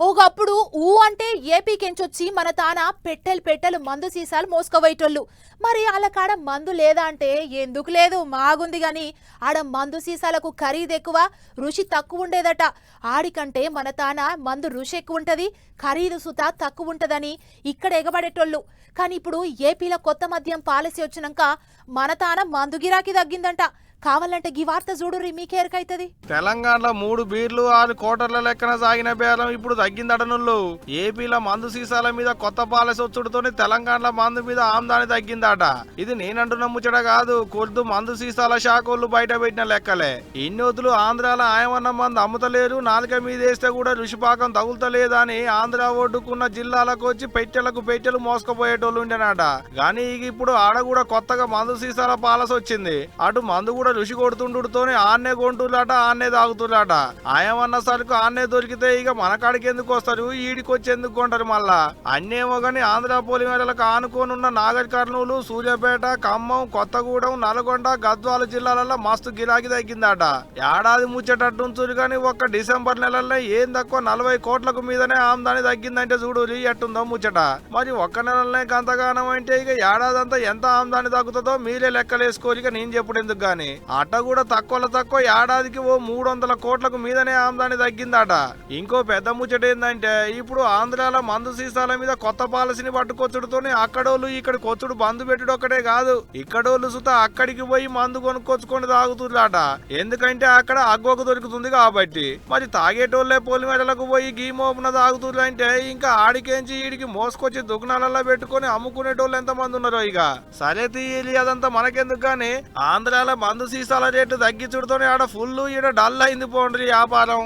ఒకప్పుడు ఊ అంటే ఏపీకెంచొచ్చి మన తాన పెట్టెలు పెట్టెలు మందు సీసాలు మోసుకపోయేటోళ్ళు. మరి ఆళ్ళ కాడ మందు లేదా అంటే ఎందుకు లేదు మాగుంది గాని ఆడ మందు సీసాలకు ఖరీదు ఎక్కువ, రుచి తక్కువ ఉండేదట. ఆడికంటే మన తాన మందు రుచి ఎక్కువ ఉంటది, ఖరీదు సుత తక్కువ ఉంటదని ఇక్కడ ఎగబడేటోళ్ళు. కానీ ఇప్పుడు ఏపీలో కొత్త మద్యం పాలసీ వచ్చినాక మన తాన మందు గిరాకీ తగ్గిందంట. కావాలంటే గీ వార్త చూడుర్రి మీకేరకైతది. తెలంగాణలో 3 బీర్లు 6 కోటర్ల లెక్కన సాగిన బేరం ఇప్పుడు తగ్గిందటనుళ్ళు. ఏపీలో మందు సీసాల మీద కొత్త పాలసీ వచ్చుడుతోనే తెలంగాణలో మందు మీద ఆమ్దాని తగ్గిందట. ఇది నేనంటున్న ముచ్చట కాదు, కొద్దు మందు సీసాల శాఖలు బయట పెట్టిన లెక్కలే. ఇన్నోతులు ఆంధ్రాలో ఆయమన్న మందు అమ్ముతలేరు, నాలుక మీద వేస్తే కూడా రుషిపాకం తగులుతలేదని ఆంధ్ర ఒడ్డుకున్న జిల్లాలకు వచ్చి పెట్టెలకు పెట్టెలు మోసుకుపోయేటోళ్ళు ఉండేనట. కానీ ఇప్పుడు ఆడ కూడా కొత్తగా మందు సీసాల పాలసీ వచ్చింది. అటు మందు కూడా రుచి కొడుతుండుతోనే ఆన్నే కొంటులాట, ఆన్నే తాగుతులాట. ఆయమన్న సరుకు ఆన్నే దొరికితే ఇక మన కాడికి ఎందుకు వస్తారు, ఈడికి వచ్చి ఎందుకు కొంటారు మళ్ళా. అన్నేమో గాని ఆంధ్ర పొలిమేరలకు ఆనుకోనున్న నాగర్ కర్నూలు, సూర్యాపేట, ఖమ్మం, కొత్తగూడెం, నల్గొండ, గద్వాల జిల్లాలలో మస్తు గిరాకీ తగ్గిందట. ఏడాది ముచ్చేటట్టుంచురు కానీ ఒక్క డిసెంబర్ నెలల్లో ఏం తక్కువ 40 కోట్లకు మీదనే ఆమ్దాని తగ్గిందంటే చూడు ఎట్టుందో ముచ్చట. మరి ఒక్క నెలలనే గంతగానం అంటే ఇక ఏడాదంతా ఎంత ఆమ్దాని తగ్గుతుందో మీరే లెక్కలేసుకోరు, ఇక నేను చెప్పుడు ఎందుకు గాని. అట్ట కూడా తక్కువ ఏడాదికి ఓ 300 కోట్లకు మీదనే ఆమ్దాని తగ్గిందట. ఇంకో పెద్ద ముచ్చట ఏందంటే ఇప్పుడు ఆంధ్రాలో మందు సీసాల మీద కొత్త పాలసీని పట్టుకొచ్చుడుతోనే అక్కడోళ్ళు ఇక్కడికి వచ్చుడు బంద్ పెట్టుడు ఒక్కటే కాదు, ఇక్కడోళ్ళు సుత అక్కడికి పోయి మందు కొనుక్కొచ్చుకొని తాగుతుందట. ఎందుకంటే అక్కడ అగ్గోకు దొరుకుతుంది కాబట్టి. మరి తాగేటోళ్లే పొలిమేడలకు పోయి గీ మోపున తాగుతుందంటే ఇంకా ఆడికేంచి ఈడికి మోసుకొచ్చి దుకాణాలలో పెట్టుకొని అమ్ముకునేటోళ్ళు ఎంతమంది ఉన్నారో. ఇక సరే తీయాలి అదంతా మనకెందుకు గానీ ఆంధ్రాలో మందు సీసాల రేటు తగ్గించుడుతోనే ఆడ ఫుల్ ఈడ డల్ అయింది పోండ్రి వ్యాపారం.